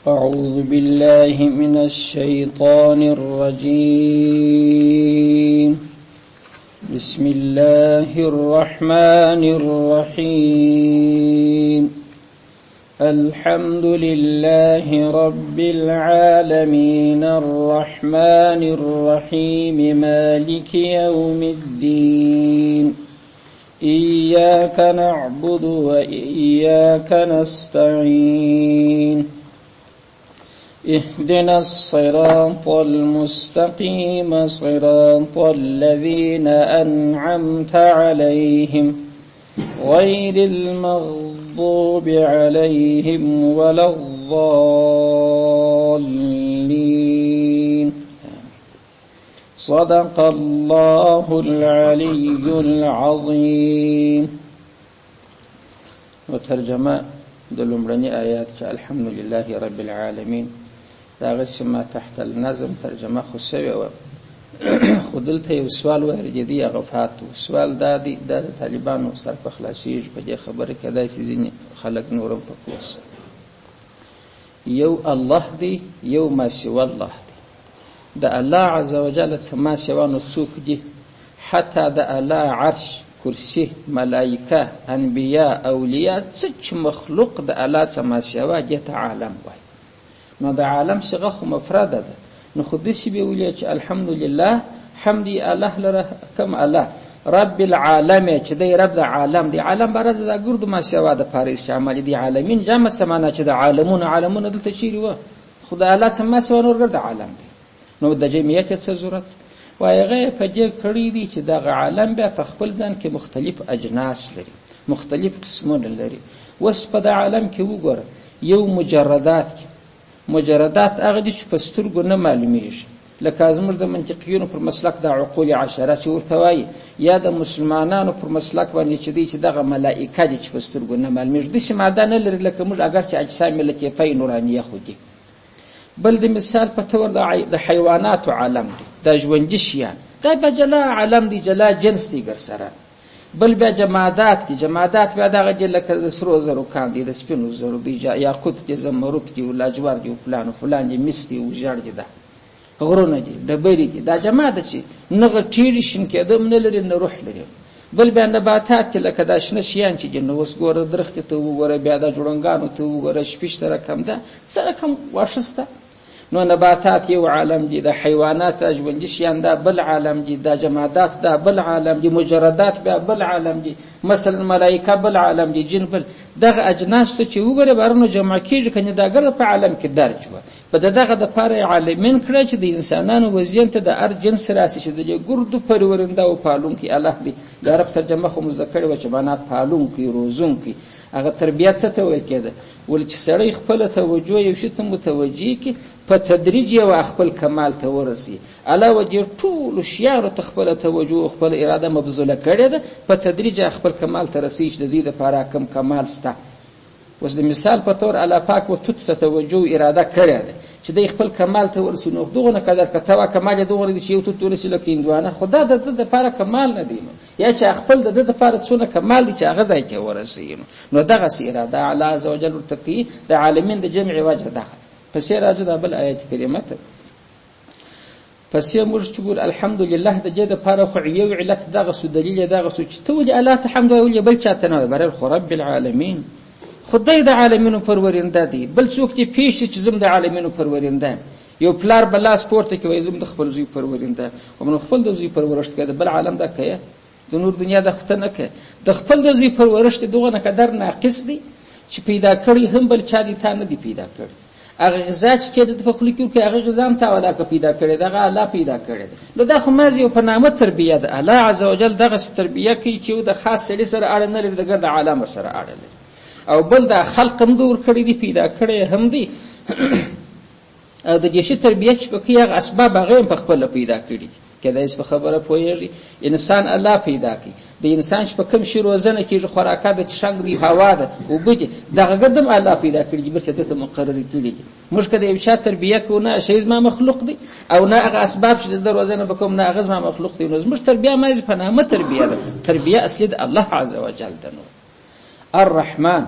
أعوذ بالله من الشيطان الرجيم. بسم الله الرحمن الرحيم. الحمد لله رب العالمين الرحمن الرحيم مالك يوم الدين. إياك نعبد وإياك نستعين. اهدنا الصراط المستقيم صراط الذين أنعمت عليهم غير المغضوب عليهم ولا الضالين. صدق الله العلي العظيم. وترجمة دلومرني آيات الحمد لله رب العالمين دا غسما تحت النظم ترجمه خصوصي و خودلته یو سوال ورجدي غفات سوال دادي د طالبانو سر په خلاصيج په دې خبره کې دای چې ځینې خلک نورم په کوس یو الله دی یو ما سوا الله دی. د الله عز وجل ما سوا نو څوک دي حتی د الله عرش کرسی ملائکه انبیاء اولیاء څه مخلوق د الله سما سوا دې عالم وای. نو د عالم څخه خو مفرد ده. نو خو دې سی به ویل چې الحمدلله حمدی الله لره کم الله رب العالمین چې دی رب د عالم دی. عالم بر د ګرد ما سوا د پاره استعمال دي عالمین جمع سمانه چې د عالمون دلته چیرې و خدای الله سما سوا نور ګرد عالم دی. نو د جمعیت څه ضرورت وایغه په دې کړی دي چې د عالم بیا په خپل ځان کې مختلف اجناس لري مختلف قسمونه لري. وس په د عالم کې وګوره یو مجردات هغه دي چې په سترګو نه معلومیږي لکه زموږ د منطقيونو پر مسلک د عقول عشره چې ورته وایي یا د مسلمانانو پر مسلک باندې چې دی چې دغه ملائکه دي چې په سترګو نه معلومیږي د سماده نه لري لکه موږ اگر چې اجسام لکیفه نورانیه خو دي. بل د مثال په تور د حیوانات عالم دی د ژوندۍ شیان دا به جلا عالم دی جلا جنس دی ګر سره. بل بیا جمادات بیا دغه د لکه د سرو زرو کان دي د سپینو زرو دی یاقوت دي زمرد دي لاجوار دي فلان دي مس دي وجړ دي دا غرونه دي ډبرې دي دا جماعت چې نغه ټیری شین کېدم نه لري نه روح لري. بل بیا نباتات لکه دا شنه شیان چې جنو وس ګوره درخت ته وګوره بیا د جوړنګانو ته وګوره شپږ رقم ده سره کم واښسته. نو نباتات یو عالم دي د حیوانات ژوندۍ شیان دا بل عالم دي د جمادات دا بل عالم دي مجردات بیا بل عالم دي مثلا ملائکه بل عالم دي جن بل دغه اجناس ته چې وګوره بارونو جمع کیږي کنه دا ګر په عالم کې درج و په دغه د پاره عالمین کړی چې د انسانانو وزین ته د ار جنس راسي چې د ګردو پرورنده او پالون کې الله دی. د عرب ترجمه خو مذکر و چې معنا پالون کې روزون کې هغه تربیت څه ته ویل کېده ول چې سړی خپل توجه یو شی ته متوجي کې په تدریج یو خپل کمال ته ورسي. علاوه دې ټول شیانو ته خپل توجه خپل اراده مبذوله کړې ده په تدریج خپل کمال ته رسي چې د دې لپاره کم کمال سته. وس د مثال په تور الله پاک و توت توجه اراده کړې ده چې د خپل کمال ته ورسي. نو دغه قدر کتاوه کمال دغه دي چې یو توت ورسي لکه اندوانه خدا د لپاره کمال نه دی یا چې خپل د لپاره څونه کمال دي چې هغه ځای ته ورسي. نو دغه سي اراده الله عز وجل ورتقي د عالمین د جمع وجه ده. پس راځي د بل آیت کریمه ته پس موږ چې ګور الحمدلله د دې د لپاره خو یو علت دغه سو دلیل دغه سو چې ته ولې الله ته حمد ویل بل چاته نه برل خو رب العالمین خدای د عالمینو پرورنده دی. بل څوک دې پیش چې زم د عالمینو پرورنده یو پلار بلا سپورت کې وای زم د خپل زوی پرورنده او من خپل د زوی پرورشت کړه بل عالم دا کوي د نور دنیا د خته نه کوي د خپل د زوی پرورشت دغه نه قدر ناقص دی چې پیدا کړی هم بل چا دي تا نه دی پیدا کړی. هغه غذا چې د فخلی کې هغه غذا هم تا ولا پیدا کړی دغه الله پیدا کړی. نو دا خو مازی په نامه تربیه ده. الله عز وجل دغه تربیه کوي چې د خاص سړي سره اړه نه لري د ګرد عالم سره اړه لري. او بل دا خلق هم دور کړی دی پیدا کړی هم دی او د دې شی تربیه چې په کې هغه اسباب هغه په خپل پیدا کړی دي. کله هیڅ خبره پوهیږي انسان الله پیدا کی د انسان چې په کوم شی روزنه کیږي خوراکه د چشنګ دی هوا ده او بده دغه قدم الله پیدا کړی برته ته مقرر کړی. موږ کده یو چا تربیه کو نه شی زما مخلوق دی او نه هغه اسباب چې د روزنه بکوم نه هغه زما مخلوق دی. نو زموږ تربیه مې په نامه تربیه ده. تربیه اصلي د الله عز وجل ده. نو الرحمن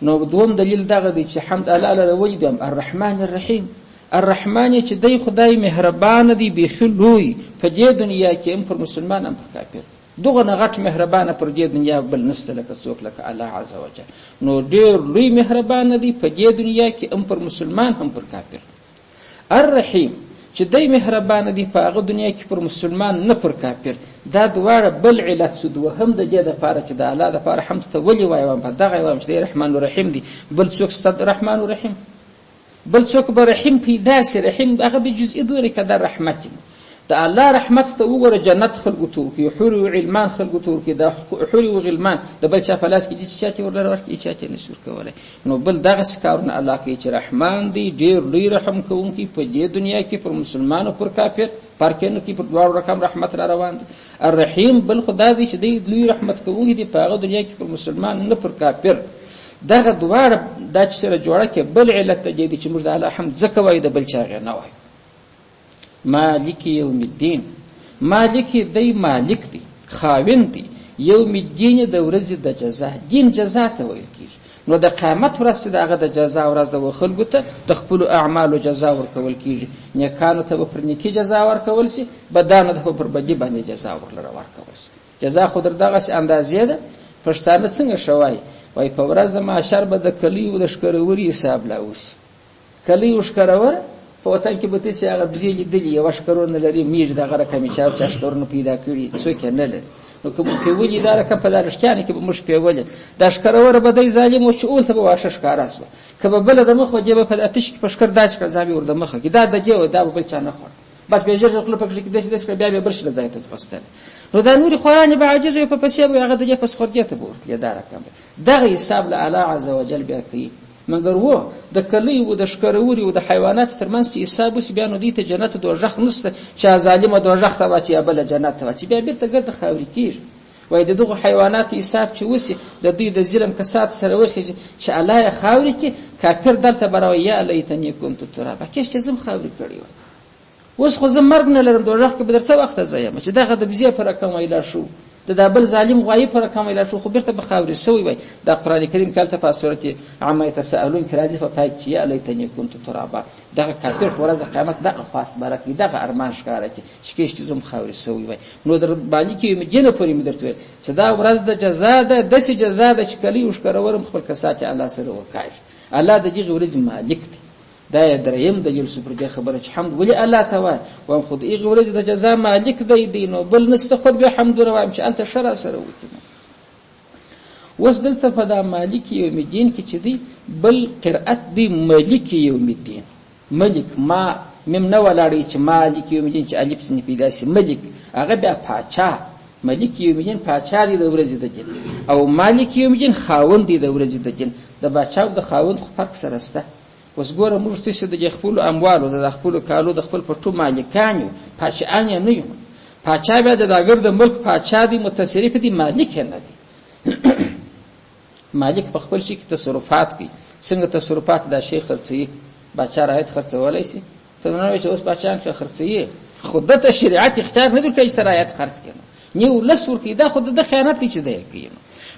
نو دوم دلیل دغه دی چې حمد الله لره ولې دی الرحمن الرحیم. الرحمن چې دی خدای مهربان دی بیخي لوی په دې دنیا کې هم پر مسلمان هم پر کافر. دغه نه غټ مهربانه پر دې دنیا بل نسته لکه څوک لکه الله عز وجل. نو ډېر لوی مهربان دی په دې دنیا کې هم پر مسلمان هم پر کافر. الرحیم چې دی مهربان دی په هغه دنیا کې پر مسلمان نه پر کافر. دا دواړه بل علت سو دوهم د دې دپاره چې د الله دپاره حمد ته ولې وایم په دغه وایم چې دی رحمان الرحیم دی. بل څوک ستد رحمان الرحیم بل څوک به رحیم پیدا سي. رحیم هغه به جزئي دوره کې د رحمت د الله رحمت ته وګوره. جنت خلقو ته ورکړي، حور او غلمان خلقو ته ورکړي. د حور او غلمان د بل چا په لاس کې دي چې چاته ورلره ورکړي چاته نشي ورکولی. نو بل دغسې کارونه الله کوي چې رحمان دی ډېر لوی رحم کوونکی په دې دنیا کې پر مسلمانو پر کافر پارکینو کې پر دواړو رقم رحمت را روان دی. الرحیم بل خدا دی چې دی لوی رحمت کوونکی دی په هغه دنیا کې پر مسلمان نه پر کافر. دغه دواړه دا چې سره جوړه کې بل علت ته دی چې موږ د الله حمد ځکه وایو د بل چا غیر نه وایو. مالک یوم الدین، مالک دی مالک دی خاوند دی یوم الدین د ورځې د جزا. دین جزا ته ویل کیږي. نو د قیامت ورځ چې دغه د جزا ورځ د خلکو ته د خپلو اعمالو جزا ورکول کیږي. نیکانو ته به پر نیکي جزا ورکول شي، بدانو ته به پر بدي باندې جزا ورلره ورکول شي. جزا خو در دغسې اندازې ده. پښتانه څنګه شوای وای په ورځ د محشر به د کلیو د ښکروري حساب لا وشي. کلیو ښکرور په وطن کې به ته چې هغه بزې لیدلي یوه ښکرونه لري میږ دغه رقمې چا ښکرونه پیدا کړي څوک یې نه لري. نو که موږ پیولي دا رقم په دا رښتیانه کې به موږ پیولي دا ښکروره به دی ظالم و چې اول ته به واښه ښکاره شوه. که به بله د مخ و دې به په اتش کې په ښکر داسې کړه ځان به ور د مخه کې دا د دې و دا به بل چا نه خوړ. بس بیا ژر ژر خوله پکې کې داسې کړه بیا بیا بل شي له ځای ته ځغستل. نو دا نورې خوارانې به عاجز وي په پسې به هغه د دې پس خورجې ته به ورتلې. دا رقم دغه حساب له الله عز وجل بیا کوي. مګر و د کلیو و د ښکروري و د حیواناتو ترمنځ چې حساب وسي بیا نو دوی ته جنت دوژخ نشته چې ظالمه دوژخ ته واچي یا بله جنت ته واچي. بیا بیرته ګرده خاورې کېږي. وایي د دغو حیواناتو حساب چې وسي د دوی د ظلم کسات سره وخېږي چې الله یې خاورې کړي. کافر دلته به راوایي یا لیتنی کنت ترابا کاش چې زم خاورې کړی وای. اوس خو زه مرګ نه لرم دوژخ کې به در څه وخته زه یم چې دغه د بزې په رقم ویلا شو د دا بل ظالم غوایي په رقم ویلا شو خو بیرته به خاورې سوی وای. دا قرآن کریم کې هلته په سورت عما یتساءلون کې راځي په پای کې چې یا لیتنی کنت ترابا. دغه کافر په ورځ قیامت دغه خواست به راکړي دغه ارمان ښکاره کړي چې کاش چې زم خاورې سوی وای. نو در باندې کې یوم دینه پورې مې درته ویل چې دا ورځ د جزا ده داسې جزا ده چې کلی وښکرورم خپل کسات یې الله سره ورکاږي. الله د دغې ورځې مالک دی. دا یې دریم دلیل سو پر دې خبره چې حمد ولې الله ته وایي وایم خو د هغې ورځې د جزا مالک دی نو بل نسته خود بیا حمدونه وایم چې هلته ښه راسره وکړي. اوس دلته په دا مالک یوم الدین کې چې دی بل قرأت دی ملک یوم الدین. ملک ما میم نه ولاړی چې مالک یوم الدین چې الف ځینې پیدا سي. ملک هغه بیا پاچا. ملک یوم الدین پاچا دی د ورځې د جن او مالک یوم الدین خاوند دی د ورځې د جن. د باچا او د خاوند خو فرق سره شته. اوس ګوره موږ تاسې د خپلو اموالو د خپلو کالو د خپل پټو مالکان یو پاچاان یې نه یو. پاچا بیا د داګر د ملک پاچا دی متصرف دی مالک یې نه دی. مالک په خپل شي کې تصرفات کوي. څنګه تصرفات دا شی خرڅوي باچا رایت خرڅولی شي. ته نه وایې چې اوس باچایان چې خرڅوي خو دته شریعت اختیار نه درکوي چې رایت خرڅ کړي نیو لس ورکوي. دا خو د خیانت کوي چې دی کوي.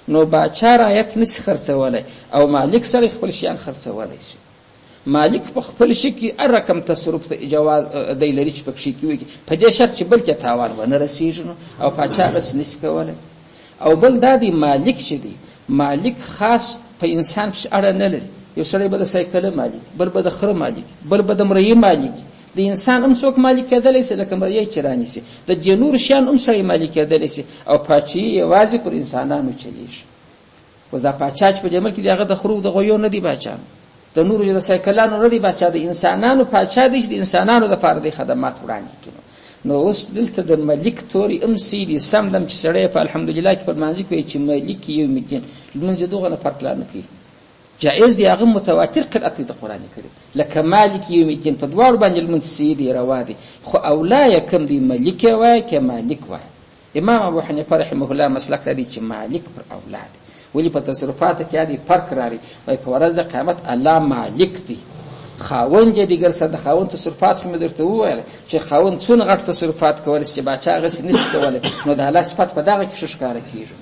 نو باچا رایت نشي خرڅولی او مالک سره خپل شیان خرڅولی شي. مالک په خپل شي کې هر رقم تصرف ته اجازه دی لري چې پکې کېږي په دې شرط چې بل ته تاوان ونه رسېږي او پاچا بس نشي کولی. او بل دا دی مالک چې دی مالک خاص په انسان پسې اړه نه لري. یو سړی به د سایکله مالک بل به د خره مالک بل به د مرغۍ مالک. د انسان هم څوک مالک کېدلی شي لکه مرغۍ چې رانیسي. د دې نور شیان هم سړی مالک کېدلی شي او پاچاهي یوازې پر انسانانو چلیږي. اوس دا پاچا چې په دې ملک کې دی هغه د خرو د غویو نه دی باچا. د نورو د سایکلانو نه دی باچا. د انسانانو پاچا دی چې د انسانانو دپاره د خدمات وړاندې کړي. نو اوس دلته د ملک تورې هم سیدي سم دم چې سړی په الحمدلله کې په لمانځه کې وایي چې ملک یوم الدین لمونځ دغه نه فرق لا نه کوي. جائز دی هغه متواتر قرأت دی د قرآن کریم لکه مالک یوم الدین په دواړو باندې لمونځ سیدي روا دی. خو اولا یې کم دی ملک یې وایي که مالک وایي. امام ابو حنیفه رحمه الله مسلک ته دی چې مالک پر اولا دی. ولی په تصرفاتو کې دی فرق راغی. وایي په ورځ د قیامت الله مالک دی. خاوند یې دیګر سره د خاوند تصرفات مې درته وویل چې خاوند څونه غټ تصرفات کولی چې باچا هغسې نشي کولی. نو د الله صفت په دغه کې ښه ښکاره کېږي.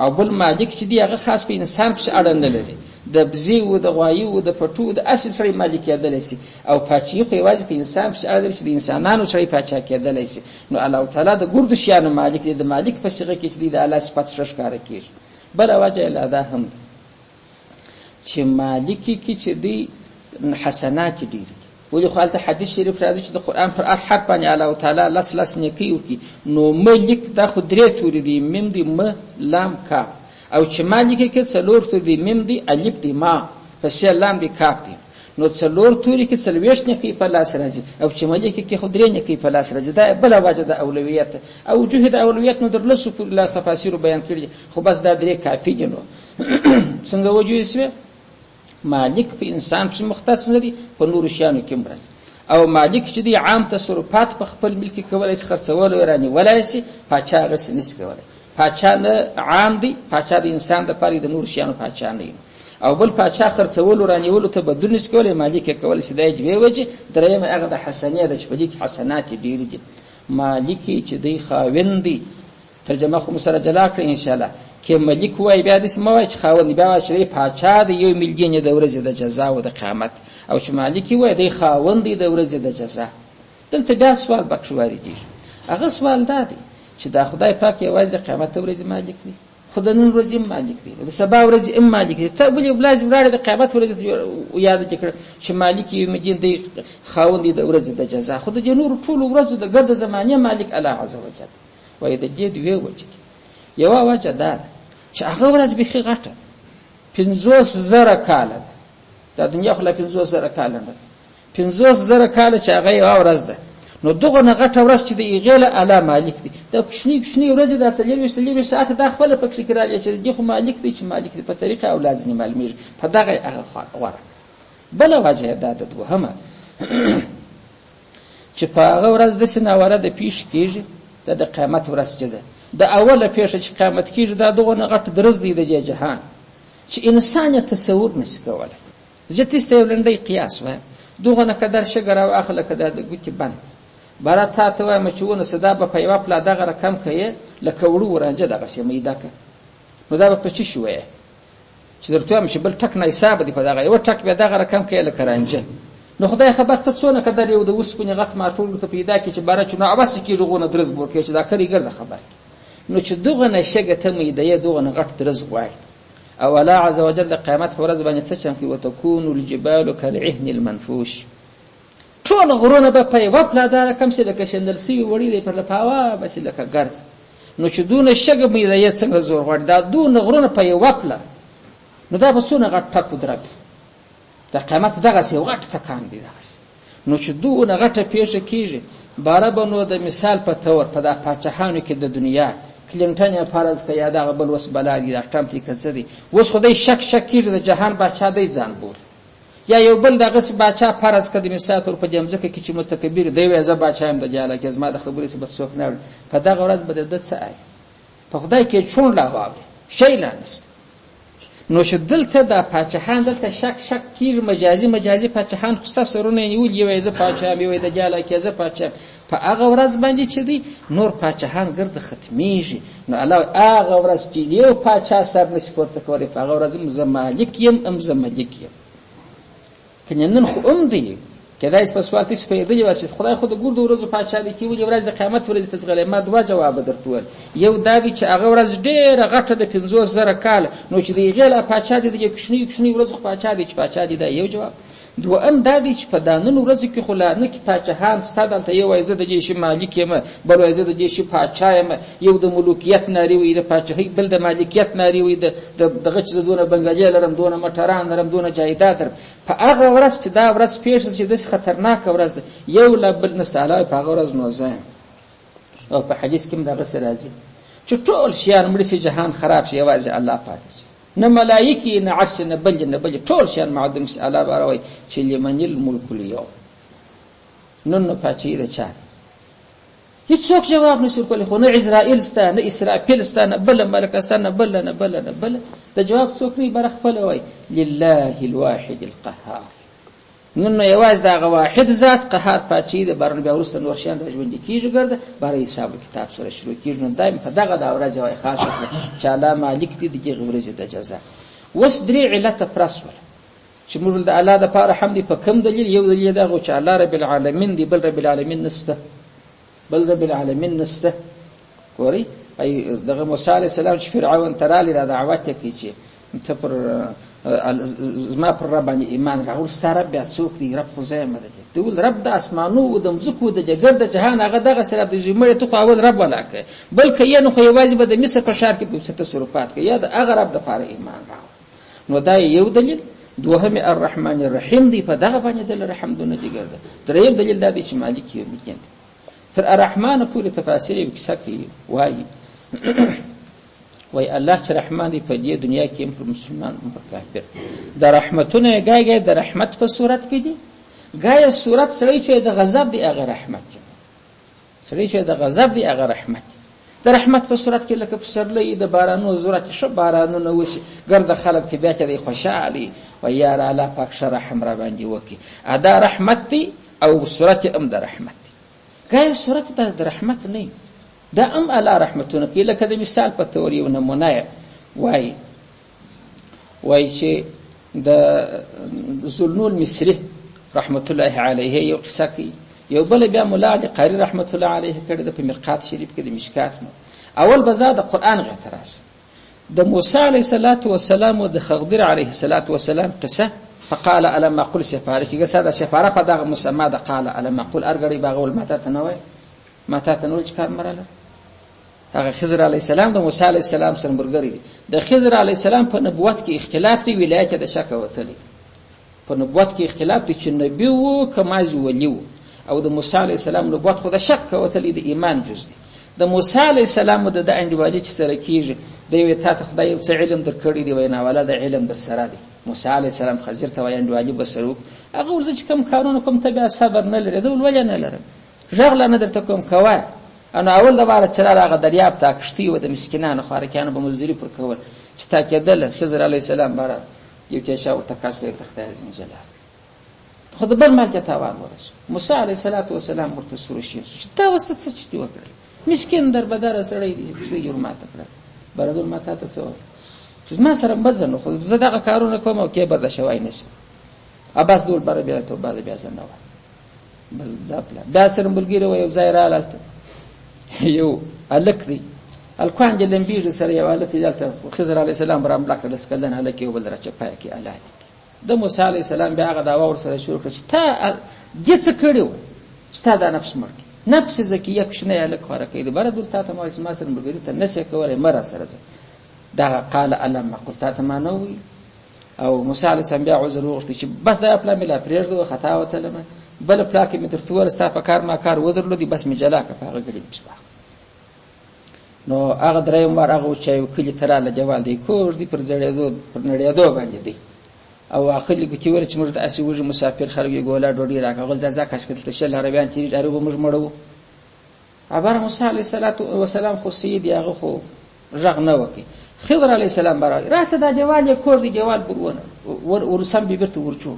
او بل مالک چې دی هغه خاص په انسان پسې اړه نه لري. د بزې و د غوایي و د پټو د هر سړی مالک کېدلی سي او پاچاهي خو یوازې په انسان پسې اړه لري چې د انسانانو سړی پاچا کېدلی سي. نو الله تعالی د ګردو شیانو مالک دی، د مالک په صیغه کې چې دی د الله صفت ښه ښکاره کېږي. بله وجه یې لا دا هم ده چې مالکي کې چې دی حسنات ډېرې دي. ولې خو هلته حدیث شریف راځي چې د قرآن پر هر حرف باندې الله تعالی لس نیکۍ وکړي. نو ملک دا خو درې توري دي، میم دی م لام کاف، او چې مالک کې څلور توري دي، میم دی الف دی ما پسې لام دی کاف دی. نو څلور توري کې څلوېښت نیکۍ په لاس راځي، او چې ملک کې خو درې نیکۍ په لاس راځي. دا بله وجه د اولویت او وجوه د اولویت نو در لسو پورې لا تفاسیرو بیان کړي، خو بس دا درې کافي دي. نو څنګه وجوه شوې؟ مالک په انسان پسې مختص نه دی، په نورو شیانو کې هم راځي. او مالک چې دی عام تصرفات په خپل ملک کولی شي، خرڅول یې رانیولی شي، پاچا هغسې نشي کولی. پاچا نه عام دی، پاچا د انسان دپاره د نورو شیانو پاچا نه وي. او بل پاچا خرڅولو رانیولو ته بدلون نشي کولی، مالک یې کولی شي. دا یې دوې وجې. درېیمه هغه د حسنې ده چې په دې کې حسنات یې ډېرې دي. مالک چې دی خاوند دی، ترجمه خو مو سره جلا کړئ انشاءالله. کې ملک وای بیا داسې مه وایه چې خاوند، بیا وایه چې دی پاچا دی، یو میلګین یې د ورځې د جزا او د قیامت. او چې مالک وایه دی خاوند دی د ورځې د جزا. دلته بیا سوال پکښې واردېږي. هغه سوال دا دی چې دا خدای پاک یوازې د قیامت د ورځې مالک دی، خو د نن ورځې هم مالک دی، د سبا ورځې هم مالک دی. ته ولې ولازم ولاړې د قیامت ورځې یاد دې کړه چې مالک یو میلګین دی، خاوند دی د ورځې د جزا. خو د دې نورو ټولو ورځو د ګرده زمانې مالک الله عز وجل. وایي د دې دوې وجې دي. یوه وجه دا ده چې هغه ورځ بیخي غټه 50,000 کاله ده. دا دنیا خو لا 50,000 کاله نه ده، 50,000 کاله چې هغه یوه ورځ ده. نو دغه نه غټه ورځ چې د هغې له الله مالک دی. دا کوچني کوچني ورځې دا 40 ساعته دا خپله پکښې کې راغلي چې دې خو مالک دی، چې مالک دی په طریقه اولاد ځینې معلومېږي. په دغه یې هغه غوره. بله وجه یې دا ده دوهمه چې په هغه ورځ داسې ناوره د پیښ کېږي، دا د قیامت ورځ چې ده، د اوله پیښه چې قیامت کېږي، دا دغونه غټ درز دی د دې جهان چې انسان یې تصور نشي کولی. زه تاسو ته یو لنډی قیاس وایم. دغونه که در شګه راواخله، که دا د ګوتې بند باره تا ته وایم چې ونیسه، دا به په یوه پلا دغه رقم کوې لکه وړو ورانجه دغسې میده که. نو دا به په څه شي وایې چې درته وایم چې بل ټک نه حساب دی په دغه یوه ټک بیا دغه رقم کوې لکه رانجه. نو خدای خبر ته څونه قدر یو د اوسپنې غټ ماټول ورته پیدا کړي چې باره چې نو عبس کېږي غونه درز به ورکوي چې دا کلي ګرده خبر کړي. نو چې دغه شګه ته میده یې دغه غټ درز غواړي. او الله عز وجل د قیامت په ورځ باندې څه چم کوي؟ وتكون الجبال كالعهن المنفوش. ټول غرونه به په یوه پلا دا رقم شي لکه شندل سوي وړي دی پر له هوا بسې لکه ګرځ. نو چې دونه شګه میده یې څنګه زور غواړي؟ دا دونه غرونه په یوه پلا، نو دا به څونه غټ ټک ودربي. د قیامت دغسې یو غټ تکان دی دغسې. نو چې دونه غټه پیښه کېږي، باره به نو د مثال په طور په دا پاچاهانو کې د دنیا کلینټن یې فرض کړه یا دغه بل اوس بلا دي، دا ټرمپ یې که څه دی، اوس خو دی شک کېږي د جهان باچا دی ځان بولي. یا یو بل دغسې باچا فرض کړه د مثال طور په دې مځکه کې چې متکبر دی، وایي زه باچا یم د جاله کې، زما د خبرې څه به څوک نه اوري. په دغه ورځ به د ده څه آی په خدای کې چون لا واوري شی لا نسته. نو چې دلته دا پاچاهان دلته شک کېږي، مجازي پاچاهان خو ستا سرونه یې نیولي، یو یې زه پاچا یم، یو یې د جاله کې زه پاچا یم. په هغه ورځ باندې چې دی نور پاچاهان ګرده ختمیږي. نو الله هغه ورځ چې یو پاچا سر نشي پورته کولی، په هغه ورځ هم زه مالک یم، هم زه ملک یم. کنې نن خو هم دی کېدای شي په سوال تاسې پوهېدلي وایاست چې خدای خو د ګردو ورځو پاچا دی، چې ولې ورځ د قیامت ورځې ته ځغلی. ما دوه جوابه درته وویل. یو دا دی چې هغه ورځ ډېره غټه د 50,000 کاله، نو چې د هغې لا پاچا دی، د دې کوچنیو ورځو پاچا دی چې پاچا دی، دا یو جواب. دوهم دا دی چې په دا نن ورځو کې خو لا نه کې پاچاهان ستا دلته یو وایي زه د دې شي مالک یم، بل وایي زه د دې شي پاچا یم، یو د ملوکیت نارې وایي د پاچاهۍ، بل د مالکیت نارې وایي دغه چې زه دونه بنګلې لرم، دونه مټران لرم، دونه جایداد لرم. په هغه ورځ چې دا ورځ پېښه چې داسې خطرناکه ورځ ده، یو لا بل نسته علاوه په هغه ورځ نو زه یم. او په حدیث کې هم دغسې راځي چې ټول شیان مړه شي، جهان خراب شي، یوازې الله پاتې شي. نه ملایکې، نه عرش، نه بل ټول شیان معدوم شي. الله باره وایي چې لمن الملک اليوم، نن نو پاچاهي د چا ده؟ هېڅوک جواب نشي ورکولی. خو نه عزرائیل سته، نه اسرافیل سته، نه بله ملکه سته، نه بله. د جواب څوک نه بره خپله وایي لله الواحد القهار. نن نو یوازې د هغه واحد ذات قهار پاچاهي ده. باره بیا وروسته نور شیان را ژوندي کېږي ګرده، باره حساب و کتاب سره شروع کېږي. نو دایم په دغه دا ورځ وایي خاصه کړه چې الله مالک دی د هغې ورځې د جزا. اوس 3 علته پرسول چې موږ د الله د پاره حمد په کوم دلیل؟ یو دلیل دا چې الله رب العالمین دی، بل رب العالمین نشته، بل رب العالمین نشته. ګورئ ای دغه موسی علیه السلام چې فرعون ترالی دا دعوت کوي چې ته پر زما پر رب باندې ایمان راوړ، ستا رب بیا څوک دی؟ رب خو زه یم. دی ول رب د اسمانو او د مځکو د جګر د جهان هغه دغه سره د جمعې ته خو اول رب ولاکه، بلکې یې نو خو یوازې به د مصر په ښار کې په تصرفات کوي، یا د هغه رب د پاره ایمان راوړ. نو دا یو دلیل. دوهم الرحمن الرحیم دی، په دغه باندې د رحمدونه دي ګرځي. دریم دلیل دا دی چې مالک یوم الدین. تر الرحمن پورې تفاسیر یې کیسه کوي، وایي وای الله چې رحمان دی په دې دنیا کې هم پر مسلمان هم پر کافر. د رحمتونه ګایګای د رحمت په صورت کې دي، ګای صورت سړی چې د غضب دی هغه رحمت دی، سړی چې د غضب دی هغه رحمت دی. د رحمت په صورت کې لکه پسرلی د بارانو ضرورت شو بارانونه وسی ګرد خلک ته بیا چې خوشالي و یار الله پاک شرحم را باندې وکي، ادا رحمت دی او صورت هم د رحمت دی. ګای صورت د رحمت نه دا ام الله رحمتونه کې لکه د مثال په تور یو نمونه وای چې د ذوالنون مصری رحمت الله علیه یو قصه کوي. یو بل بیا مولا علی قاری رحمت الله علیه کړه د په مرقات شریف کې د مشکات نو اول بزاد قرآن اعتراض د موسی علیه السلام او د خضر علیه السلام قصه. فقال الم اقل سفاره کې ګساده سفاره په دغه مسما د قال الم اقل ارګړي باغول ماته تنوي ماته تنوي چې کار مراله. هغه خضر علیه السلام د موسی علیه السلام سره مرګري دي. د خضر علیه السلام په نبوت کې اختلاف دی، ولایت د شک وتلی په نبوت کې اختلاف دی چې نبی وو کماز ولی وو، او د موسی علیه السلام نبوت خو د شک وتلی د ایمان جز دی. د موسی علیه السلام د انډیوالي چې سره کیږي د یو ته خدای یو څه علم درکړي دی وینا ولا د علم در سره دی. موسی علیه السلام خضر ته وای انډیوالي بسرو هغه ول چې کم کارونه کوم ته بیا صبر نه لري دول وجه نه لري ژغله نه درته کوم کوه. انا اول د بار چرال هغه دریاب ته کشتي و د مسکینانو خارکانو به مزدوري پر کول چې تا کېدل. خضر علیه السلام بار یو کې شاو تکاس په تخته ازن جلال خود بل مال ته تاوان ورس. موسی علیه السلام ورته سور شي چې تا واست څه چې وکړل مسکین در بدر سړی دی چې یو ماته کړ بردول ماته ته څو چې ما سره بزنه خو زه دغه کارونه کوم او کې برد شوای نشم اباس دول بر بیا ته بعد بیا زنه بس دا بلا بیا سره بلګیره و یو ځای را لاله یو الک دی الکوان جلن بیج سره یو الک دلته خضر علیه السلام برام بلکه لسکلن الک یو بل راچ پای کې الله د موسی علیه السلام بیا هغه دا ور سره شروع کړ چې تا دې څه کړو ستا د نفس مرګ نفس زکیه کښنه الک ورکې دی بر دور ته ما سره مرګری ته نشه کوله مر سره دا قال الم قلت ته ما نو او موسی علیه السلام بیا عذر وغوښتي چې بس دا پلا ملا پرېږدو خطا وته لمه بل پلا کې مې ترتور ستا په کار ما کار ودرلو دي بس مې جلا کړ هغه غړي مشبا. نو هغه دریم بار هغه چې کلی تراله جوال دی کور دی پر ځړېدو پر نړېدو باندې دی او اخر لګتی ور چې موږ ته اسی وژ مسافر خلک ګولا ډوډۍ راکغل ځا کاش کړل شل عربیان چې اړو موږ مړو. ابر موسی علیه السلام خو سید هغه خو ژغ نه وکي. خضر علیه السلام برای راسه دا جوال کور دی جوال برونه ورسم بیرته ورچو.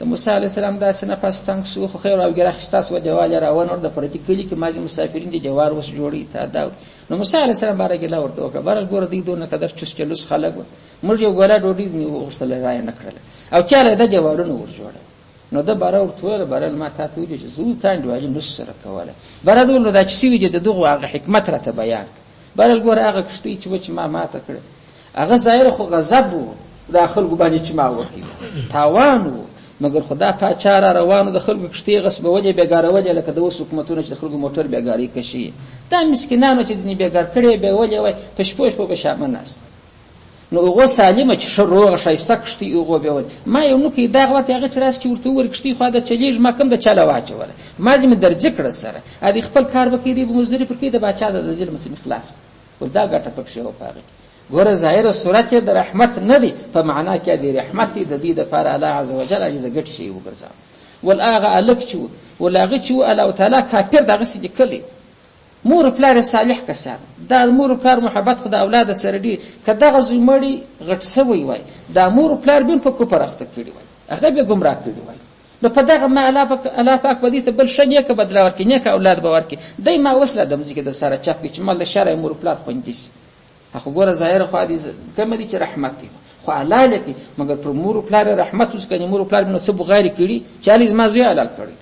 د موسی علیه السلام داسې نه پس تنګ سو خو خیر او ګرخ تاسو جوال راون ور د پرتی کلی کې مازی مسافرین دي جوار وس جوړی تا دا. نو موسی علیه السلام برای ګلا ورته وکړه برل ګور دی دونه قدر چس چلوس خلک موږ یو ګولا ډوډۍ نیو وختل راي نه کړل او چاله د جوارونو ور جوړه. نو د بار ورته برل ما ته ویل چې زو تاند واجی نو سره کوله بردول دا چې سوي د دغه هغه حکمت راته بیان برل ګور هغه کشتي چې ما ته کړ هغه ظاهر خو غضب وو داخل ګو باندې چې ما وکي تاوان وو مگر خدا پاچا روانو د خلکو کشتي غصب وجه بیګارولې لکه د اوس حکومتونو چې د خلکو موټر بیګاری کشي دا مسکینانو چې ځنی بیګار کړي به ولې وای پښپوش په شامه ناس. نو هغه سالمه چې شروع شایسته کشتي هغه به ول ما یو نو کې دا وخت هغه تراس چې ورته ور کشتي خو دا چلیج ما کوم د چاله واچول ما زم درځ کړ سره ا دې خپل کار وکړي د مزدوري پر کې د بچا د ظلم سم خلاص ولدا ګټه پکښه و پاغه ګوره ظاهر صورت د رحمت نه دی په معنا کې د رحمت د دې د فار الله عز وجل د ګټ شي وګرځا ولغه الک چو ولغه چو الله تعالی کافر دغه سې کلی مور پلار صالح کسان دا مور پلار محبت خدای اولاد سره دی کداغه زمړي غټ سوی وای دا مور پلار بین په کوپر اخته کړی وای هغه به گمراه کړی وای. نو په دغه ما الله پاک بدی ته بل شنه کې بدلا ورکې نه کا اولاد باور کې دای ما وسله د مزګه د سره چپ چې مال شرع مور پلار خوندې اخو ګوره ظاهر خو دې کوم دي چې رحمت دی خو حلال کړي مګر پر مور او پلار رحمت وس کني مور او پلار نو څه بغیر کړي چې علي زما زوی حلال کړي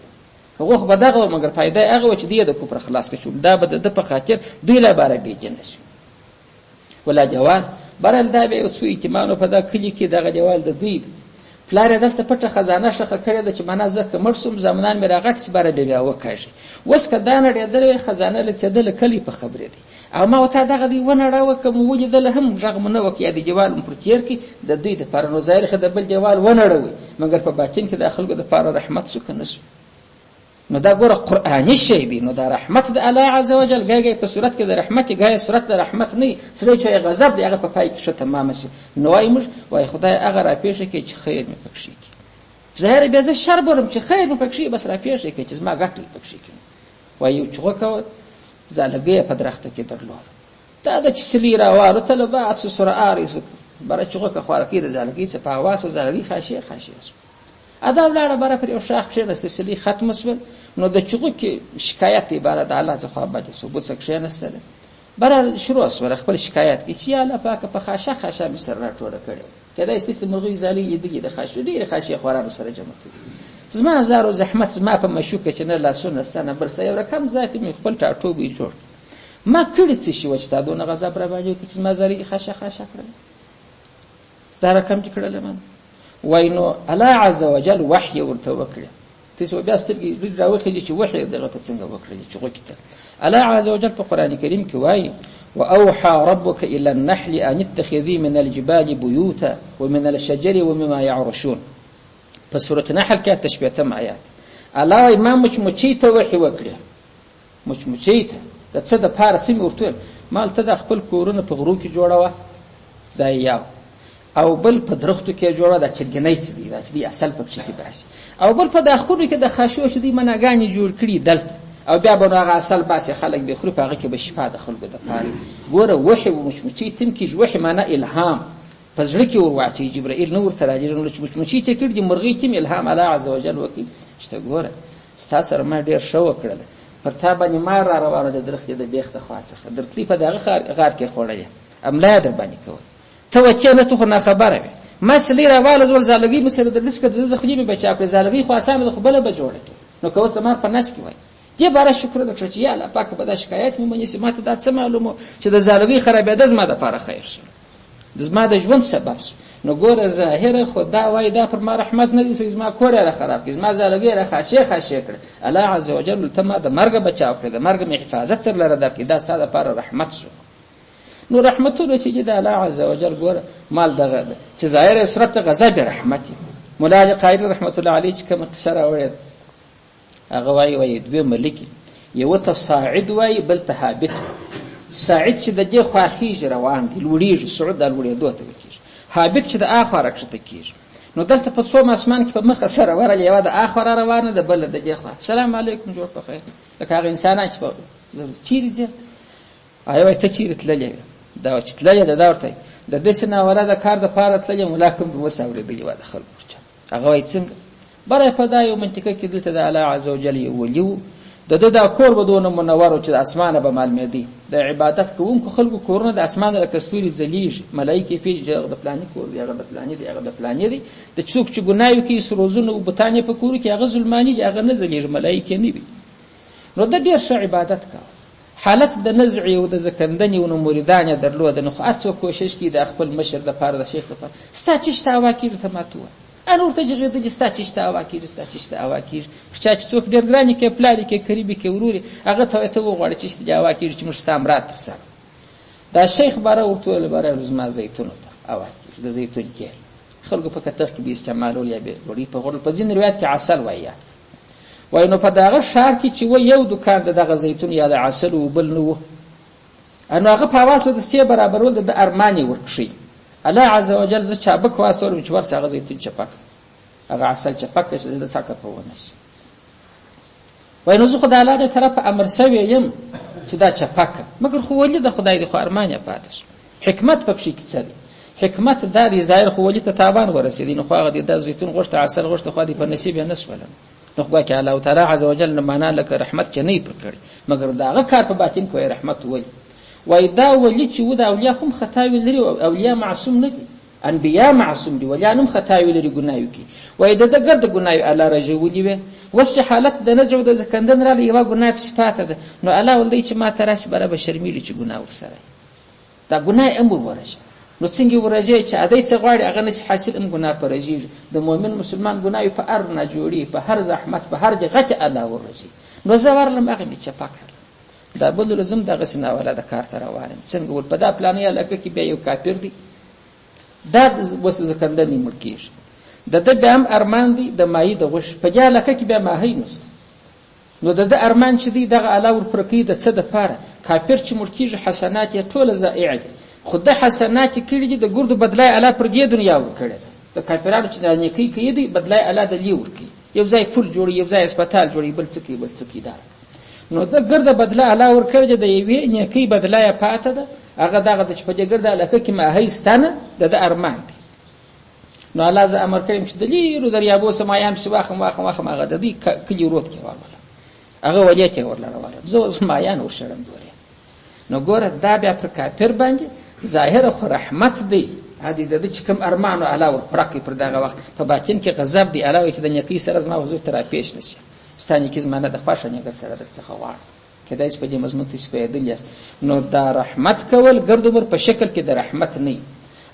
هغه خو بدغه مګر فائدہ هغه چې دی د کفر خلاص کړي دا به د په خاطر دوی لا بار به جنس ولا جوال برل دا به اوسو اعتماد په دا کلی کې دغه جوال د دوی پلار دلته پټه خزانه شخه کړې ده چې معنا زکه مرسوم زمانان مې راغټ سپاره بیا وکړي وس کدان لري خزانه لڅدل کلی په خبره دي او ما وته دغه دی ونه راو کوم وجدل هم رغم نه وکي د جوال پر تیر کې د دوی د پر نو ظاهر خد بل جوال ونه راوي مګر په باطن کې د خلکو د پر رحمت سکه نس نو دا ګوره قرآني شی دی نو دا رحمت د الله عز وجل ګاګي په صورت کې د رحمت ګاګي صورت د رحمت نه سره چې غضب دی هغه په پای کې شو تمام شي نو وای خدای هغه را پیښه کې چې خیر مې پکشي کی ظاهر به زه شر برم چې خیر مې پکشي بس را پیښه کې چې ما ګټل پکشي کی وای یو چوکه زالګي په درخته کې درلود دا د چسلی را واره طلبات سره اریس بره چوکه خوار کې د زالګي څخه په आवाज او زالګي خاصه ادب لاره بره پر یو شاخ شه رسلی ختم وسول نو د چغو کې شکایت عبارت د الله څخه باندې ثبوت څخه شه نستله بره شروع وسول خپل شکایت کې چې الله پاک په خاصه مصر راټوله کړي کله استست مرغی زالي دغه د خاصه ډیره خاصه خورانو سره جمع کړي زما هزارو زحمت زما په مشوکه چې نه لاسونه ستنه بل څه یو رقم ذات می خپل ټاټو به جوړ ما کړی څه شي وچتا دونه غضب را باندې چې ما زالي خاصه کړل ستاره رقم چې کړل من وینو الله عز وجل وحی ورته وکړي تاسو بیا سترګې راوخی چې وحی دغه ته څنګه وکړي چې وکړه الله عز وجل په قران کریم کې وایي واوحى ربك الى النحل ان اتخذي من الجبال بيوتا ومن الشجر ومما يعرشون په سوره نحل کې تشبيهتم آیات الله امام مچمچي ته وحی وکړي مچمچي ته د څه د پاره سیمه ورته مال ته د خپل کورونه په غرو کې جوړاوه دا یو او بل په درختو کې جوړه د چرګنۍ چې دی دا چې دی اصل په کې باسي او بل په داخلو کې د خاشو چې دی مناګانی جوړ کړي دلته او بیا به هغه اصل باسي خلک به خوري په هغه کې به شفا د خلکو د پاره ګوره وحي مچمچي تم کې وحي معنا الهام پزړه کې ورواچي جبرائیل نور تراجر نو مچمچي ته کړي مرغی تم الهام الله عز وجل وکي چې ګوره ستا سره ما ډیر شو کړل پر تا باندې ما را روانه د درخت د بیخ ته خاصه درتلی په دغه غار کې خوړلې املا در باندې کوي ته وکیل ته خو نه خبره وي مسلې راواله زول زالګي مسله د لسکه د خدي به بچا په زالګي خو اسامه د خپل به جوړه نو کوست مار په نس کې وای دې بار شکر د چې یا الله پاک په دا شکایت مې منې سمات دا څه معلومه چې د زالګي خرابېده زما د لپاره خیر شو د زما د ژوند سبب نو ګوره ظاهر خدا وای دا پر ما رحمت نه دي زما کور را خراب کړي زما زالګي را خاصه کړ الله عز وجل ته ما د مرګ بچاو کړ د مرګ می حفاظت تر لره درکې دا ستاسو لپاره رحمت شو نو رحمتونه چې د الله عز وجل ګوره مال دغه چې ظاهر صورت غضب رحمت مولا قائل رحمت الله علیه چې کوم قصه راوړي هغه وای دوی ملکی یو ته صاعد وای بل ته هابط صاعد چې د دې خواخیج روان دي لوړیږي صعود د لوړې دوته کیږي هابط چې د اخر راکښته کیږي نو دلته په څو اسمان کې په مخه سره ورل یو د اخر روانه ده بل د دې خوا سلام علیکم جوړ په خیر لکه هغه انسانان چې چیرې ځي آیا ته چیرې تللې دا چې تللې دا ورته د دې سنا ولا د کار د پاره تللې ملاکم به وساورې دی و د خلکو هغه وای څنګه برای په دا یو منطقه کې دلته د الله عز وجل ولیو د کور بدون منور چې د اسمانه به معلومه دي د عبادت کوونکو خلکو کورونه د اسمانه لکستوري زلیج ملائکه پیژه د پلانې کور دی هغه د پلانې دی هغه د پلانې دی د څوک چې ګنايو کې سروزونه او بوتانې په کور کې هغه ظلمانی دی هغه نه زلیج ملائکه نه وي نو د ډیر ښه عبادت کا حالت د نزع او د زکندنی او مریدان درلود نو هرڅو کوشش کوي د خپل مشر لپاره د شیخ لپاره ستا چې شتا واکیر ته ماتوه انور ته جګړه د ستا چې شتا واکیر ستا چې شتا واکیر چې څوک ډیر ګرانی کې پلاری کې قریبي کې وروري هغه ته وغواړي چې شتا واکیر چې مرسته امرات ترسره دا شیخ باره ورته باره زما زیتون ته واکیر د زیتون کې خلکو په کتر کې به استعمالول یا به وړي په غوړ په ځین روایت کې عسل وای نو په داغه شهر کې چې و یو دکان دغه زیتون یا د عسل او بل نو انو هغه په واسطه د سی برابرول د ارمانی ورکشي الله عز وجل ز چابک واسور چې ورسره زیتون چپک هغه عسل چپک چې د ساکه په ونس وای نو زه خدای الله دې طرف امر سوي يم چې دا چپک مګر خو ولې د خدای د خو ارمانه پاتش حکمت پکې کې څه دی حکمت دا دی ظاهر خو ولې ته تابان ورسېدي نو خو هغه د زیتون غوښته عسل غوښته خو دې په نصیب نه نسولن نو خو کې الله تعالی عز وجل نه معنا لکه رحمت چې نه پر کړی مګر داغه کار په باطن کې رحمت وای دا ولی چې و د اولیاء هم خطا وی لري او اولیاء معصوم نه دي انبیا معصوم دي، ولیان هم خطاوي لري، ګناه وکړي. وایي د ده ګرده ګناه الله رژولي وې. اوس چې حالت د نزع او د زکندن راغلی، یوه ګناه پسې پاته ده، نو الله ول دی چې ما ته راشي برابر شرمېږي چې ګناه ورسره دا ګناه امر ورژه. نو څنګه ورژه چې ادی څه غواړي هغه نشي حاصل، هم ګناه پرژېږي. د مؤمن مسلمان ګناه په هر نه جوړي، په هر زحمت، په هر جغت الله ورژي. نو زه ورلم هغه مې چپا کړل. دا بل لازم دغه سناوله د کار ته روانم. څنګه ول په دا پلانې لکه کې بیا یو کافر دی، دا وس زکندنې مړ کېږي. د ده بیا هم ارمان دی د ماهي د غوښ په جا لکه کې بیا ماهی نسته. نو د ده ارمان چې دی دغه الله ورپوره کوي د څه دپاره؟ کافر چې مړ کېږي حسنات یې ټوله ضایع دي، خو ده حسنات یې کړي دي د ګردو بدله یې الله پر دې دنیا ورکړې ده. د کافرانو چې د نیکۍ کوي دي بدله یې الله د دې ورکوي، یو ځای پل جوړي، یو ځای اسپتال جوړي، بل څه کوي بل څه کوي. دا نو د ګرده بدله الله ورکړې ده، د یوې نیکۍ بدله یې پاته ده، هغه دغه د چې په دې ګرده علاقه کې ماهی ستانه د ده ارمان دی. نو الله زه امر کړم چې د لیرو دریابو څه ماهیان پسې واخم هغه د دې کلي رود کې ورولم، هغه ولیت یې ورله راولم، زه اوس ماهیان ورشړم دورې. نو ګوره دا بیا پر کافر باندې ظاهره خو رحمت دی، هدي د چې کوم ارمان الله ورپوره کوي پر دغه وخت، په باطن کې غضب دی. الله وایي چې د نیکۍ سره زما حضور ته راپېښ نه شي، ستا نیکي زما نه د خوښه، نیکر سره درڅخه غواړم. کېدای شي په دې مضمون تاسې پوهېدلي یاست. نو دا رحمت کول ګرد عمر په شکل کې د رحمت نه،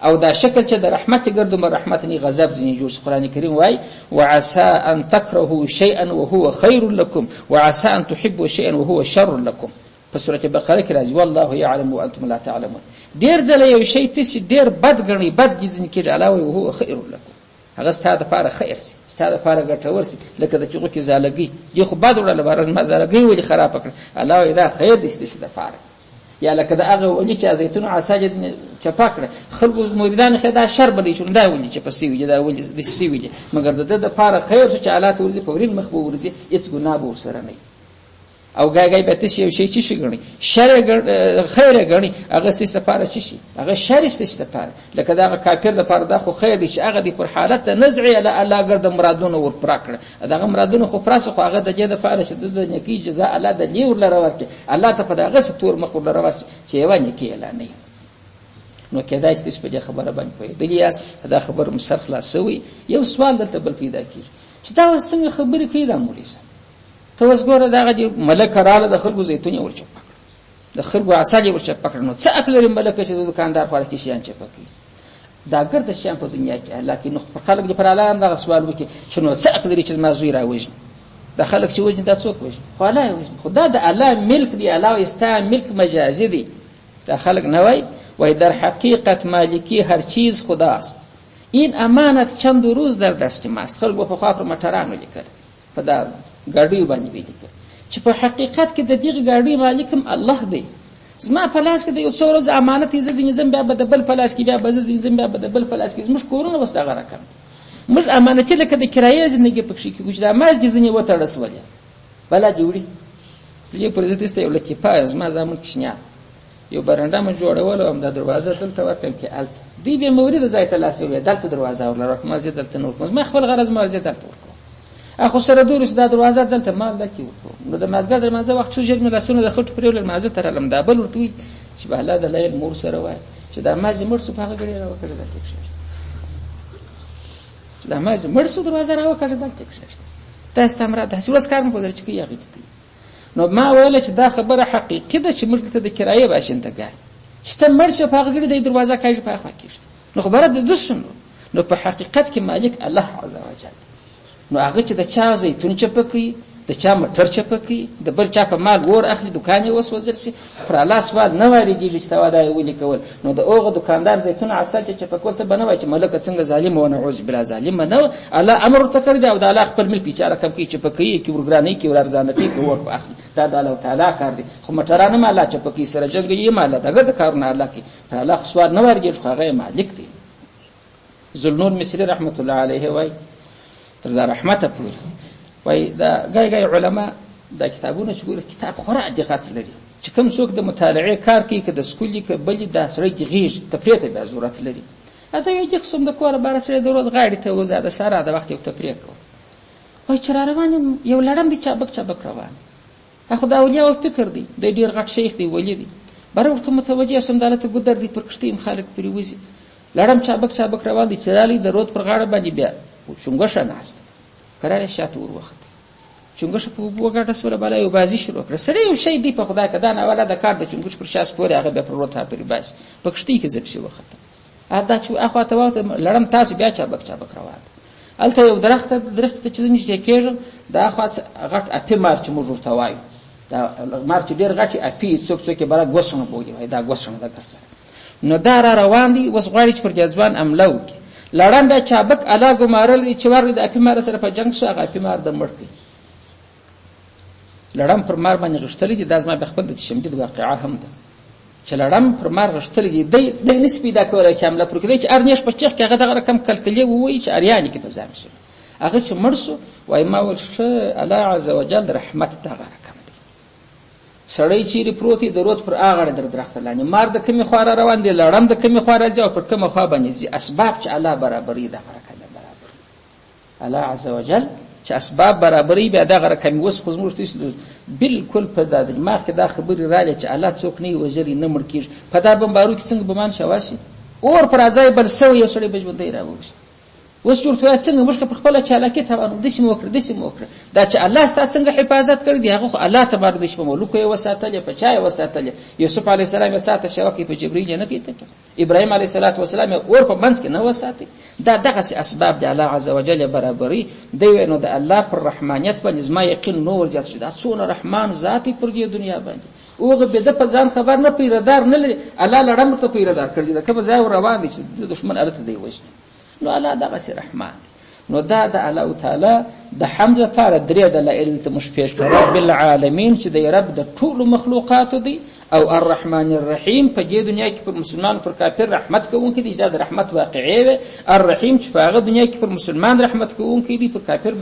او دا شکل چې د رحمت ګرد عمر رحمت نه، غضب ځینې جوړ. قرآن کریم وایي وعسى ان تكرهوا شيئا وهو خير لكم وعسى ان تحبوا شيئا وهو شر لكم. په سورة بقره کې راځي والله يعلم وانتم لا تعلمون. ډېر ځله یو شی تاسې ډېر بد ګڼئ، بد دې ځینې کېږي، الله وایي وهو خیر لكم، هغه ستا دپاره خیر سي، ستا دپاره ګټور سي. لکه د چغو کې زالګۍ دې خو بد وړله باره زما زالګۍ ولې خرابه کړه، الله وایي دا خیر دی ستاسې دپاره. یا لکه د هغه ولي چې زیتون عصا یې چپا کړه، خلکو مریدانو ښه دا شر بللی شو، دا ولي چپه سوي دي، دا ولي داسې سوي دي، مګر د ده دپاره خیر شو چې الله ته ورځي، په ورین مخ به ورځي، هېڅ ګناه به ورسره نه وي. او ګای ګای به تاسې یو شی چې شي ګڼئ شر خیر یې ګڼئ، هغه ستاسې دپاره چې شي هغه شر یې ستاسې دپاره. لکه د هغه کافر دپاره دا خو خیر دی چې هغه دې پر حالت د نزع الله ګرده مرادونه ورپوره کړه، دغه مرادونه خو پوره سه، خو هغه د دې دپاره چې د نیکۍ جزا الله د دې ورله راورکړي، الله ته په دغسې تور مخ ورله راورسي چې یوه نیکۍ یې لا نه وي. نو کېدای شي تاسې په دې خبره باندې پوهېدلي یاست، دا خبره مو سر خلاص شوی. یو سوال دلته بل پیدا کېږي چې دا اوس څنګه خبرې کوي دا مولوي صاحب؟ ته اوس ګوره دغه دې ملکه راله د خلکو زیتون یې ورچپه کړه، د خلکو عسل یې ورچپه کړه، نو څه حق لري ملکه چې د دوکاندار خواړه کې شیان چپه کوي؟ دا ګرده شیان په دنیا کې الله کې. نو خلک دې پر الله هم دغه سوال وکړي چې نو څه حق لري چې زما زوی راوژني؟ دا خلک چې وژني دا څوک وژني؟ خو الله یې وژني، خو دا د الله ملک دی، الله وایي ستا ملک مجازي دی. دا خلک نه وایي در حقیقت مالکی هر چیز خداست، این امانت چند روز در دست ماست. خلک به پخوا پر موټرانو لیکل، په دا ګاډیو باندې به لیکل چې په حقیقت کې د دغې ګاډۍ مالک هم الله دی. زما په لاس کې د یو څو ورځې امانت یې زه ځینې ځم، بیا به د بل په لاس کې، بیا به زه ځینې ځم، بیا به د بل په لاس کې. زموږ کورونه اوس دغه رقم دي، موږ امانتي لکه د کرایې زندګي پکښې کېږو چې دا مازدې ځینې وتړه سولې بلا جوړي دې پر ضد یو لکیپا زما زامن کوچنیان یو برنډه مې جوړول او دا دروازه دلته ورکړم کې الته دی به موري د ځای ته لاس وي دلته دروازه ورلره کوم ځای دلته نور کوم ما خپل غرض ما ځای دلته ورکو اخو سره دورس دا دروازه دلته ما دلته ورکو نو د مازګر د مازه وخت شو جګ مې لاسونه د خټ پرېول مازه تر لم دا بل ورته چې به الله د لیل مور سره وای چې دا مازه مړ سو په هغه غړي را وکړه دلته چې دا مازه مړ سو دروازه را وکړه دلته تاسو تمره د هیڅ کار نه کوي چې کیږي نو ما ویل چې دا خبره حقیقي ده چې موږ ته د کرایه باشندګان چې ته مړ شو په هغه غړي د دروازه کاږي په هغه کېږي نو خبره د دشنو نو په حقیقت کې مالک الله عز وجل نو هغه چې د چا زیتون چپکي د چا مټر چپکي د بل چا په مال ور اخلي دکان یې وسوځل سي پر الله سوال نه واريږي چې تا ودا ولي کول نو د اوغه دکاندار زیتون عسل چې چپکول ته بنوي چې ملک څنګه ظالم و نعوذ بالله ظالم نه الله امر ته کړی دی او د الله خپل ملک چاره کم کی چپکي کی ورګراني کی ورارزانتي کی ور اخلي دا د الله تعالی کار دی خو مټرانه مال چپکي سره جنگ یې مال دغه د کارونه الله کی الله سوال نه واريږي خو هغه مالک دی ذوالنور مصری رحمت الله علیه وای تر دا رحمته پورې وای دا ګای علما دا کتابونه چې ګور کتاب خورا دقت لري چې کوم څوک د مطالعه کار کوي که د سکولي که بل د سره غیږ تفریح ته به ضرورت لري اته یو چې قسم د کور بار سره ضرورت غاړي ته وزاده سره د وخت یو تفریح کو وای چې روان یو لړم دي چابک روان اخو دا اولیا او فکر دی د ډیر غټ شیخ دی ولی دی بر وخت متوجه سم دالته ګدر دی پر کشتیم خالق پریوزي لړم چابک روان دي چې رالی د رود پر غاړه باندې بیا چونګښه ناسته قرار شاته ور وخت چونګښه په وګټه سره بالا یو بازی شروع کړ سړی یو شی دی په خدای کده نه ولا د کار د چونګښ پر شاس پورې هغه به پر رود ته پری باس په کشتۍ کې زپسي وخت ادا چې اخوا ته وخت لړم تاسو بیا چابک روان الته یو درخت ته چې نږدې کېږم دا اخوا غټ اپی مار چې موږ ورته وایو دا مار چې ډېر غټي اپی څوک برا غوسونه بوي دا غوسونه د کسر نو دا را روان دي وس غواړي چې پر جذبان عمله وکړي لړم بیا چابک الا ګمارل چې ورغی د اپی مار سره په جنگ شو هغه اپی مار د مړ کړي لړم پر مار باندې غشتلې دي دا زما به خپل د شمدید واقعا هم ده چې لړم پر مار غشتلې دي د نسبی دا کولای چې عمله پر کړي چې ارنیش په چیخ کې هغه د رقم کلکلې وایي چې اریانی کې په ځان شي هغه چې مړ شو وای ما ولشه الله عز وجل رحمت ته رقم دي سړی چې پروتي د رود پر اغړه در درخت لاندې مار د کمی خو روان دي لړم د کمی خو راځي او پر کومه خو باندې ځي اسباب چې الله برابرې ده رقم برابر الله عز وجل چې اسباب برابرې به دا رقم وس خو زموږ ته بالکل په دا دماغ کې دا خبرې راځي چې الله څوک نه وجري نه مړ کیږي په دا بمبارو کې څنګه بمان شواسي اور پر ځای بل سو یو سړی بجوندې راوځي اوس جوړته څنګه موږ په خپل چالاکي ته ونه د سیمو وکړه دا چې الله ستاسو څنګه حفاظت کړی دی هغه الله تبارک د شپه مولوک یو وساتل په چای وساتل یوسف علی السلام یې ساته شوکې په جبرئیل نه کیته ابراهیم علی السلام اور په منځ کې نه وساتي دا دغه اسباب دی الله عز وجل برابرۍ دی نو د الله پر رحمانیت باندې زما یقین نور زیات شي دا څونه رحمان ذاتی پر دې دنیا باندې اوغه به د په ځان خبر نه پیردار نه لري الله لړم ته پیردار کړی دا کبه ځای روان دي چې دشمن الته دی وښنه نو الله دغه سي رحمان نو دا د الله تعالی د حمد لپاره درې دلایل ته مش پیش کړو رب العالمین چې د رب د ټول مخلوقات دی او الرحمن الرحیم په دې دنیا کې پر مسلمان پر کافر رحمت کوونکی دی دا د رحمت واقعي الرحیم چې په هغه دنیا کې پر مسلمان رحمت کوونکی دی پر کافر